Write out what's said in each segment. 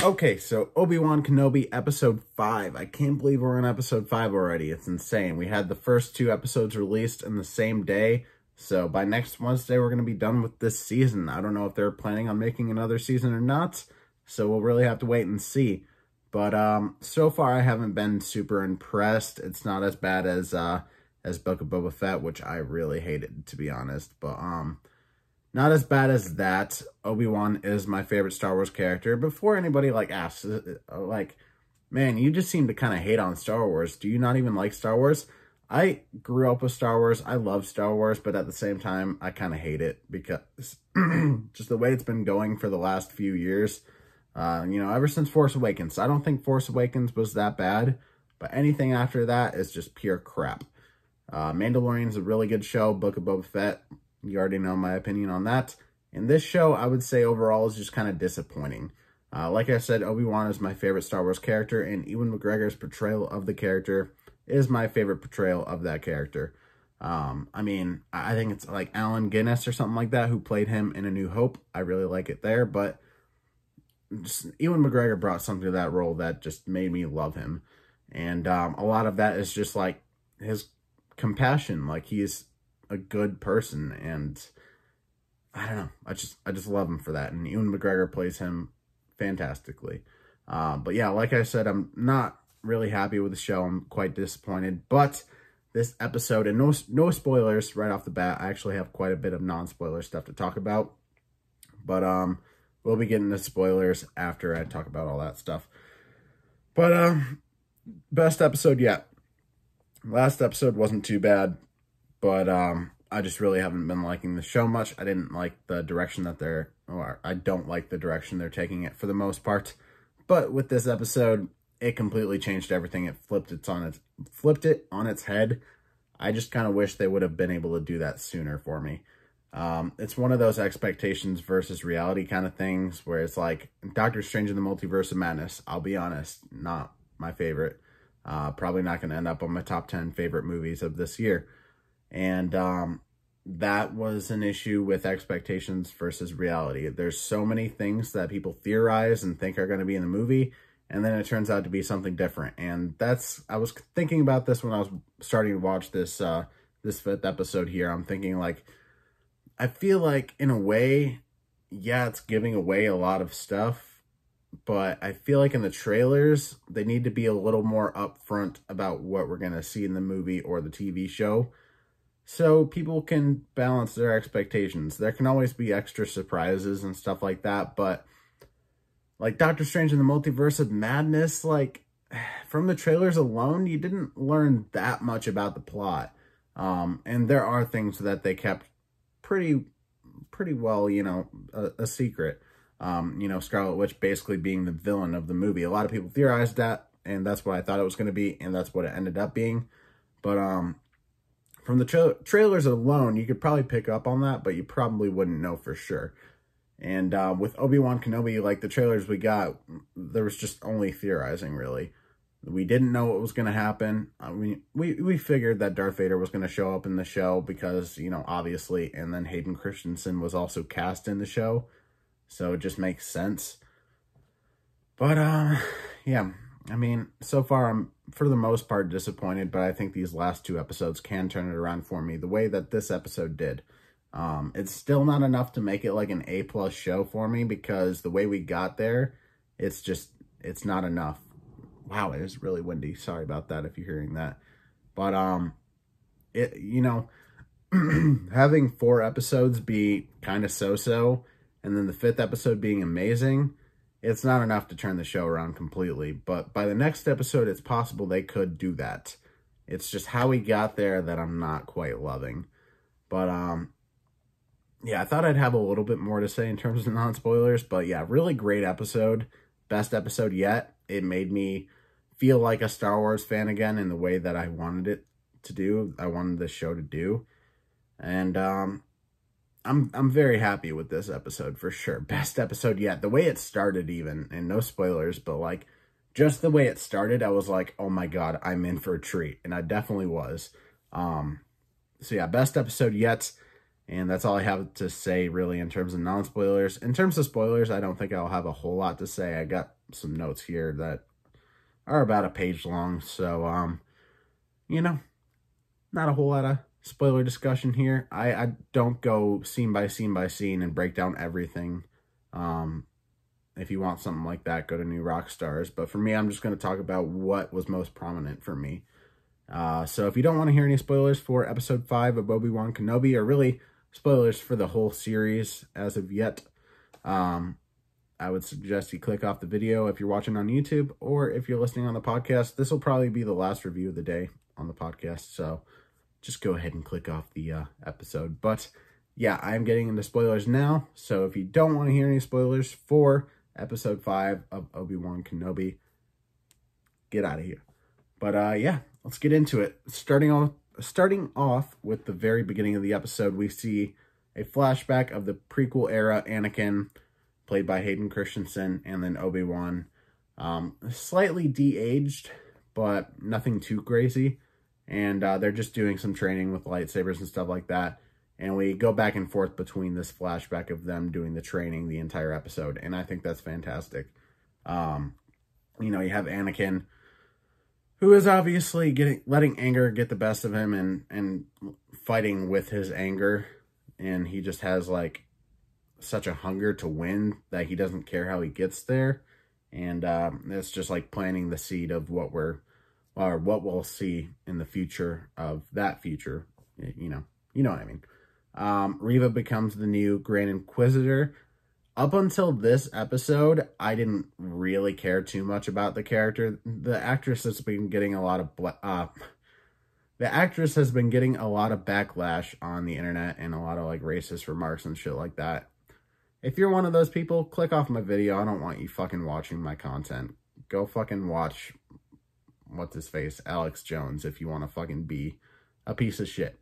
Okay, so Obi-Wan Kenobi episode 5. I can't believe we're on episode 5 already. It's insane. We had the first 2 episodes released in the same day. So by next Wednesday, we're going to be done with this season. I don't know if they're planning on making another season or not. So we'll really have to wait and see. But so far, I haven't been super impressed. It's not as bad as Book of Boba Fett, which I really hated, to be honest. But not as bad as that. Obi-Wan is my favorite Star Wars character. Before anybody asks, man, you just seem to kind of hate on Star Wars. Do you not even like Star Wars? I grew up with Star Wars. I love Star Wars, but at the same time, I kind of hate it because just the way it's been going for the last few years. Ever since Force Awakens. I don't think Force Awakens was that bad, but anything after that is just pure crap. Mandalorian's a really good show. Book of Boba Fett, you already know my opinion on that. And this show, I would say overall, is just kind of disappointing. Like I said, Obi-Wan is my favorite Star Wars character, and Ewan McGregor's portrayal of the character is my favorite portrayal of that character. I think it's like Allen Guinness or something like that who played him in A New Hope. I really like it there, but just Ewan McGregor brought something to that role that just made me love him. And a lot of that is just like his compassion. Like, he's a good person, and I don't know. I just love him for that. And Ewan McGregor plays him fantastically. But yeah, like I said, I'm not really happy with the show. I'm quite disappointed. But this episode, and no spoilers right off the bat. I actually have quite a bit of non-spoiler stuff to talk about. But we'll be getting to spoilers after I talk about all that stuff. But best episode yet. Last episode wasn't too bad, but I just really haven't been liking the show much. I didn't like the direction that I don't like the direction they're taking it for the most part. But with this episode, it completely changed everything. It flipped it on its head. I just kind of wish they would have been able to do that sooner for me. It's one of those expectations versus reality kind of things where it's like Doctor Strange in the Multiverse of Madness. I'll be honest, not my favorite. Probably not going to end up on my top 10 favorite movies of this year. And that was an issue with expectations versus reality. There's so many things that people theorize and think are going to be in the movie, and then it turns out to be something different. And I was thinking about this when I was starting to watch this 5th episode here. I'm thinking, like, I feel like in a way, yeah, it's giving away a lot of stuff, but I feel like in the trailers, they need to be a little more upfront about what we're going to see in the movie or the TV show, so people can balance their expectations. There can always be extra surprises and stuff like that, but like Doctor Strange in the Multiverse of Madness, like, from the trailers alone, you didn't learn that much about the plot. And there are things that they kept pretty well, a secret. Scarlet Witch basically being the villain of the movie. A lot of people theorized that, and that's what I thought it was going to be, and that's what it ended up being. But from the trailers alone, you could probably pick up on that, but you probably wouldn't know for sure. And with Obi-Wan Kenobi, like the trailers we got, there was just only theorizing, really. We didn't know what was going to happen. I mean, we figured that Darth Vader was going to show up in the show because, obviously, and then Hayden Christensen was also cast in the show. So it just makes sense. But, yeah, I mean, so far I'm, for the most part, disappointed, but I think these last 2 episodes can turn it around for me the way that this episode did. It's still not enough to make it like an A+ show for me because the way we got there, it's not enough. Wow, it is really windy. Sorry about that if you're hearing that. But, having 4 episodes be kind of so-so, and then the 5th episode being amazing, it's not enough to turn the show around completely. But by the next episode, it's possible they could do that. It's just how we got there that I'm not quite loving. But, yeah, I thought I'd have a little bit more to say in terms of non-spoilers. But, yeah, really great episode. Best episode yet. It made me feel like a Star Wars fan again in the way that I wanted it to do. I wanted this show to do. And I'm very happy with this episode for sure. Best episode yet. The way it started even, and no spoilers, but like just the way it started, I was like, oh my God, I'm in for a treat. And I definitely was. So yeah, best episode yet. And that's all I have to say, really, in terms of non-spoilers. In terms of spoilers, I don't think I'll have a whole lot to say. I got some notes here that are about a page long. So, you know, not a whole lot of spoiler discussion here. I don't go scene by scene by scene and break down everything. If you want something like that, go to New Rockstars. But for me, I'm just going to talk about what was most prominent for me. So if you don't want to hear any spoilers for episode 5 of Obi-Wan Kenobi, or really spoilers for the whole series as of yet, I would suggest you click off the video if you're watching on YouTube, or if you're listening on the podcast. This will probably be the last review of the day on the podcast, so just go ahead and click off the episode. But yeah, I'm getting into spoilers now, so if you don't want to hear any spoilers for episode 5 of Obi-Wan Kenobi, get out of here. But yeah, let's get into it. Starting off with the very beginning of the episode, we see a flashback of the prequel era Anakin, played by Hayden Christensen, and then Obi-Wan. Slightly de-aged, but nothing too crazy. And they're just doing some training with lightsabers and stuff like that. And we go back and forth between this flashback of them doing the training the entire episode. And I think that's fantastic. You know, you have Anakin, who is obviously letting anger get the best of him and fighting with his anger. And he just has, like, such a hunger to win that he doesn't care how he gets there. And it's just, like, planting the seed of what we'll see in the future of that future. You know what I mean. Reva becomes the new Grand Inquisitor. Up until this episode, I didn't really care too much about the character. The actress has been getting a lot of backlash on the internet, and a lot of, like, racist remarks and shit like that. If you're one of those people, click off my video. I don't want you fucking watching my content. Go fucking watch, what's his face, Alex Jones, if you want to fucking be a piece of shit.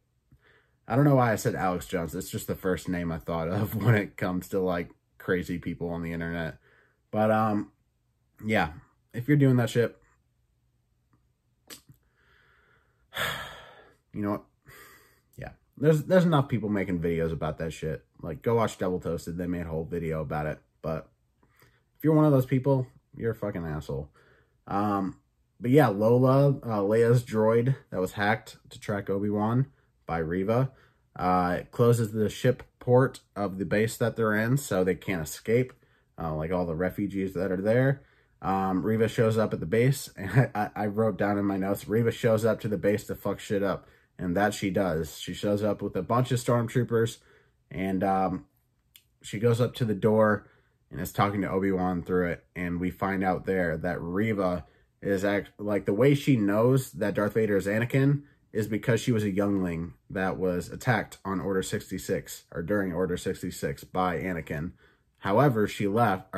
I don't know why I said Alex Jones. It's just the first name I thought of when it comes to, like, crazy people on the internet. But, yeah, if you're doing that shit, you know what? Yeah, there's enough people making videos about that shit. Like, go watch Double Toasted. They made a whole video about it. But if you're one of those people, you're a fucking asshole. But yeah, Lola, Leia's droid that was hacked to track Obi-Wan by Reva, it closes the ship port of the base that they're in, so they can't escape, like all the refugees that are there. Reva shows up at the base, and I wrote down in my notes, Reva shows up to the base to fuck shit up, and that she does. She shows up with a bunch of stormtroopers, and she goes up to the door and is talking to Obi-Wan through it, and we find out there that Reva is like, the way she knows that Darth Vader is Anakin is because she was a youngling that was attacked on Order 66, or during Order 66, by Anakin. However, she left.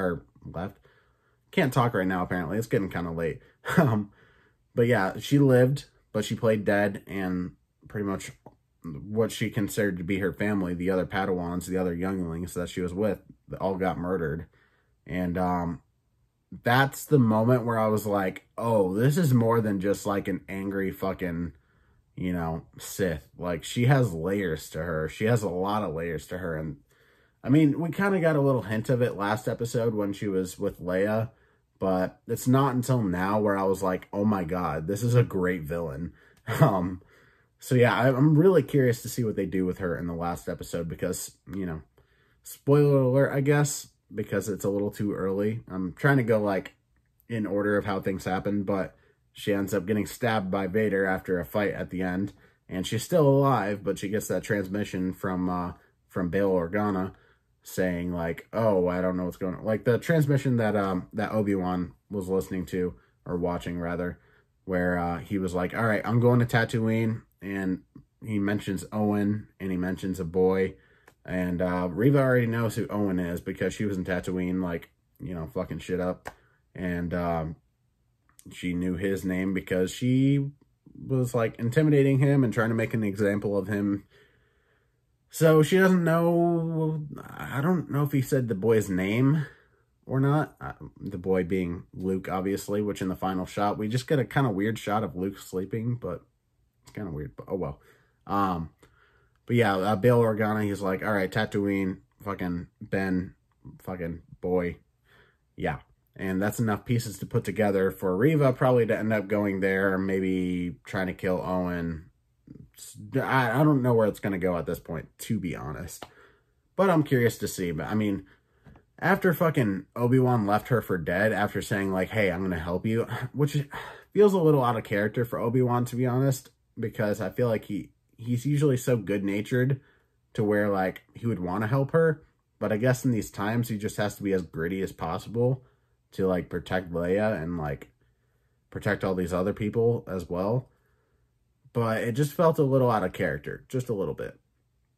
Can't talk right now, apparently. It's getting kind of late. But yeah, she lived, but she played dead, and pretty much what she considered to be her family, the other Padawans, the other younglings that she was with, all got murdered. And that's the moment where I was like, oh, this is more than just, like, an angry fucking, you know, Sith. Like, she has layers to her. She has a lot of layers to her. And I mean, we kind of got a little hint of it last episode when she was with Leia, but it's not until now where I was like, oh my God, this is a great villain. So yeah, I'm really curious to see what they do with her in the last episode, because, you know, spoiler alert, I guess, because it's a little too early. I'm trying to go, like, in order of how things happen, but she ends up getting stabbed by Vader after a fight at the end, and she's still alive, but she gets that transmission from Bail Organa saying, like, oh, I don't know what's going on. Like, the transmission that that Obi-Wan was listening to, or watching, rather, where he was like, all right, I'm going to Tatooine, and he mentions Owen, and he mentions a boy, and Reva already knows who Owen is, because she was in Tatooine, like, you know, fucking shit up, and she knew his name because she was, like, intimidating him and trying to make an example of him. So she doesn't know, I don't know if he said the boy's name or not. The boy being Luke, obviously, which in the final shot, we just get a kind of weird shot of Luke sleeping, but it's kind of weird, but oh well. But yeah, Bail Organa, he's like, all right, Tatooine, fucking Ben, fucking boy. Yeah. And that's enough pieces to put together for Reva probably to end up going there, maybe trying to kill Owen. I don't know where it's going to go at this point, to be honest. But I'm curious to see. But I mean, after fucking Obi-Wan left her for dead, after saying like, hey, I'm going to help you, which feels a little out of character for Obi-Wan, to be honest, because I feel like he's usually so good-natured to where like he would want to help her. But I guess in these times, he just has to be as gritty as possible to like protect Leia and like protect all these other people as well. But it just felt a little out of character, just a little bit.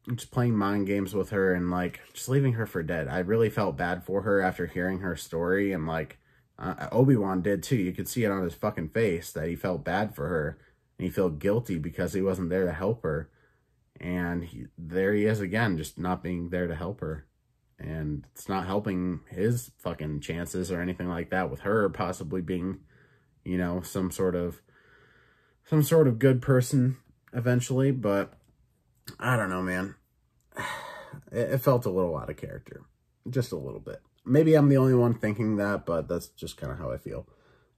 Just playing mind games with her and like just leaving her for dead. I really felt bad for her after hearing her story, and like Obi-Wan did too. You could see it on his fucking face that he felt bad for her and he felt guilty because he wasn't there to help her. And there he is again, just not being there to help her. And it's not helping his fucking chances or anything like that with her possibly being, you know, some sort of good person eventually. But I don't know, man. It felt a little out of character. Just a little bit. Maybe I'm the only one thinking that, but that's just kind of how I feel.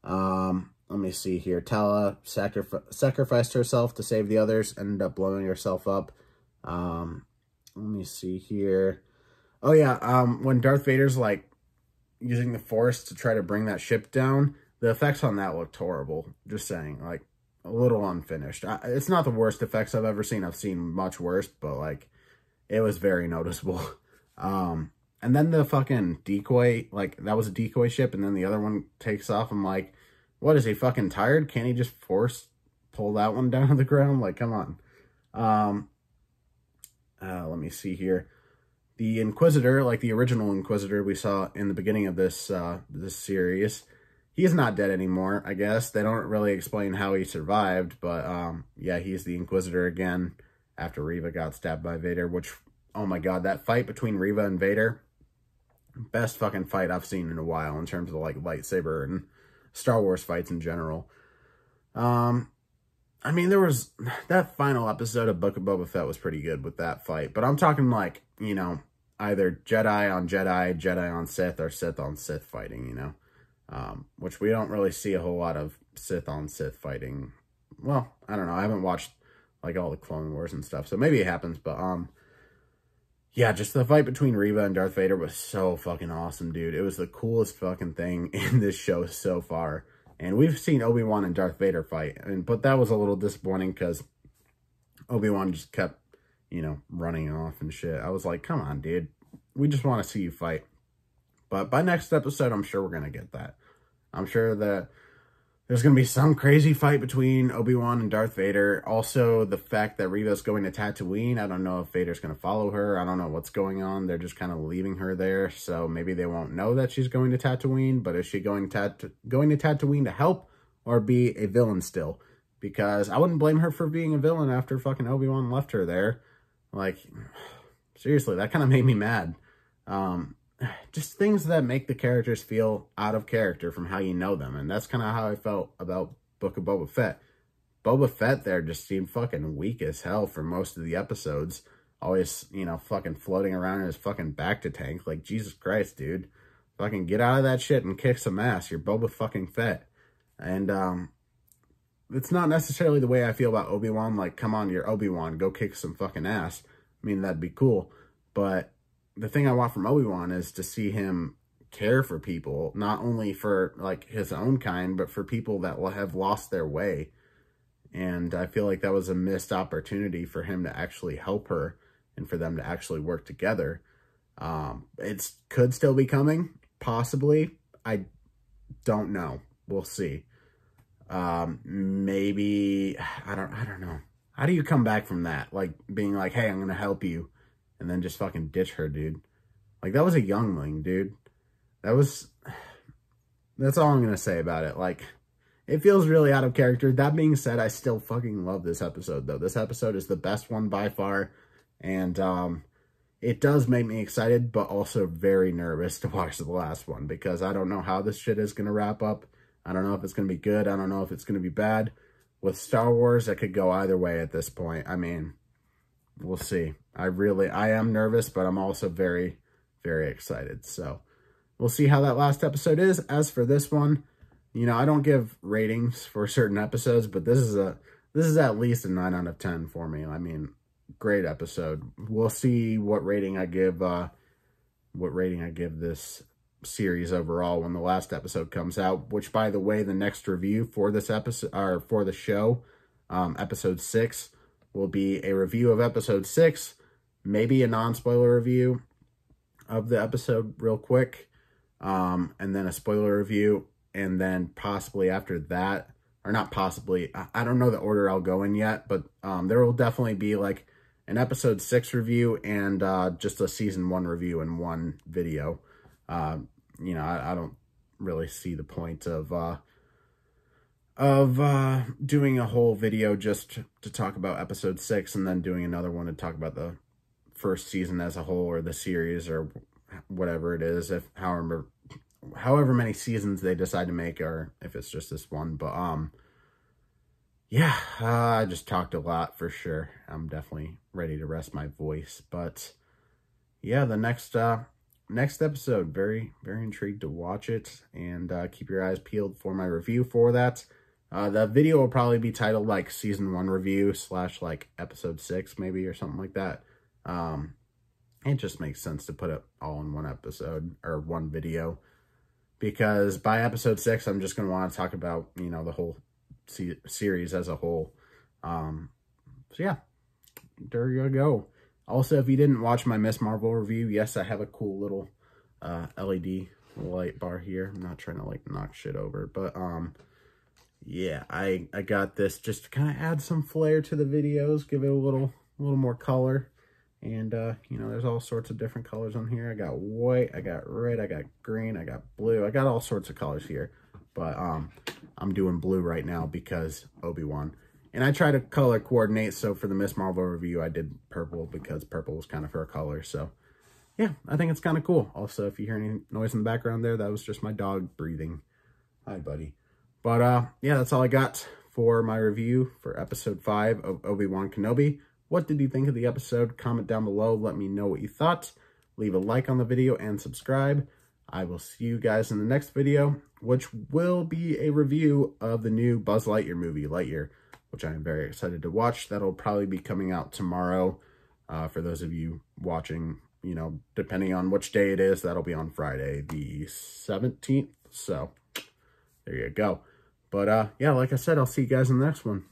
Let me see here. Tala sacrificed herself to save the others, ended up blowing herself up. Let me see here. Oh, yeah, when Darth Vader's, like, using the Force to try to bring that ship down, the effects on that looked horrible. Just saying, like, a little unfinished. It's not the worst effects I've ever seen. I've seen much worse, but, like, it was very noticeable. And then the fucking decoy, like, that was a decoy ship, and then the other one takes off. I'm like, what, is he fucking tired? Can't he just pull that one down to the ground? Like, come on. Let me see here. The Inquisitor, like the original Inquisitor we saw in the beginning of this series, he's not dead anymore, I guess. They don't really explain how he survived, but yeah, he's the Inquisitor again after Reva got stabbed by Vader, which, oh my god, that fight between Reva and Vader, best fucking fight I've seen in a while in terms of like lightsaber and Star Wars fights in general. I mean, there was that final episode of Book of Boba Fett was pretty good with that fight, but I'm talking like, you know, either Jedi on Jedi, Jedi on Sith, or Sith on Sith fighting, you know, which we don't really see a whole lot of Sith on Sith fighting. Well, I don't know. I haven't watched like all the Clone Wars and stuff, so maybe it happens, but yeah, just the fight between Reva and Darth Vader was so fucking awesome, dude. It was the coolest fucking thing in this show so far. And we've seen Obi-Wan and Darth Vader fight, but that was a little disappointing because Obi-Wan just kept, you know, running off and shit. I was like, come on, dude. We just want to see you fight. But by next episode, I'm sure we're going to get that. I'm sure that there's going to be some crazy fight between Obi-Wan and Darth Vader. Also, the fact that Reva's going to Tatooine. I don't know if Vader's going to follow her. I don't know what's going on. They're just kind of leaving her there. So maybe they won't know that she's going to Tatooine. But is she going to Tatooine to help or be a villain still? Because I wouldn't blame her for being a villain after fucking Obi-Wan left her there. Like, seriously, that kind of made me mad. Just things that make the characters feel out of character from how you know them. And that's kind of how I felt about Book of Boba Fett. Boba Fett there just seemed fucking weak as hell for most of the episodes. Always, you know, fucking floating around in his fucking bacta tank. Like, Jesus Christ, dude. Fucking get out of that shit and kick some ass. You're Boba fucking Fett. And, it's not necessarily the way I feel about Obi-Wan. Like, come on, you're Obi-Wan. Go kick some fucking ass. I mean, that'd be cool. But the thing I want from Obi-Wan is to see him care for people, not only for like his own kind, but for people that have lost their way. And I feel like that was a missed opportunity for him to actually help her and for them to actually work together. It could still be coming, possibly. I don't know. We'll see. Maybe, I don't know. How do you come back from that? Like being like, hey, I'm going to help you. And then just fucking ditch her, dude. Like, that was a youngling, dude. That's all I'm going to say about it. Like, it feels really out of character. That being said, I still fucking love this episode, though. This episode is the best one by far. And, it does make me excited, but also very nervous to watch the last one. Because I don't know how this shit is going to wrap up. I don't know if it's going to be good. I don't know if it's going to be bad. With Star Wars, it could go either way at this point. I mean, we'll see. I am nervous, but I'm also very, very excited. So we'll see how that last episode is. As for this one, you know, I don't give ratings for certain episodes, but this is at least a 9 out of 10 for me. I mean, great episode. We'll see what rating I give this series overall when the last episode comes out, which, by the way, the next review for this episode, or for the show, episode 6, will be a review of episode 6, maybe a non-spoiler review of the episode real quick, and then a spoiler review, and then possibly after that, or not possibly, I don't know the order I'll go in yet, but there will definitely be like an episode 6 review and just a season 1 review in one video. You know, I don't really see the point of doing a whole video just to talk about episode 6 and then doing another one to talk about the first season as a whole, or the series, or whatever it is, if however many seasons they decide to make, or if it's just this one. But yeah, I just talked a lot for sure. I'm definitely ready to rest my voice. But yeah, the next episode, very, very intrigued to watch it, and keep your eyes peeled for my review for that. The video will probably be titled like season 1 review / like episode 6 maybe, or something like that. It just makes sense to put it all in one episode or one video, because by episode 6, I'm just going to want to talk about, you know, the whole series as a whole. So yeah, there you go. Also, if you didn't watch my Miss Marvel review, yes, I have a cool little LED light bar here. I'm not trying to like knock shit over, but yeah, I got this just to kind of add some flair to the videos, give it a little more color. And you know, there's all sorts of different colors on here. I got white, I got red, I got green, I got blue. I got all sorts of colors here, but I'm doing blue right now because Obi-Wan. And I try to color coordinate, so for the Miss Marvel review, I did purple because purple was kind of her color. So yeah, I think it's kind of cool. Also, if you hear any noise in the background there, that was just my dog breathing. Hi, buddy. But yeah, that's all I got for my review for episode 5 of Obi-Wan Kenobi. What did you think of the episode? Comment down below. Let me know what you thought. Leave a like on the video and subscribe. I will see you guys in the next video, which will be a review of the new Buzz Lightyear movie, Lightyear, which I am very excited to watch. That'll probably be coming out tomorrow. For those of you watching, you know, depending on which day it is, that'll be on Friday, the 17th. So there you go. But yeah, like I said, I'll see you guys in the next one.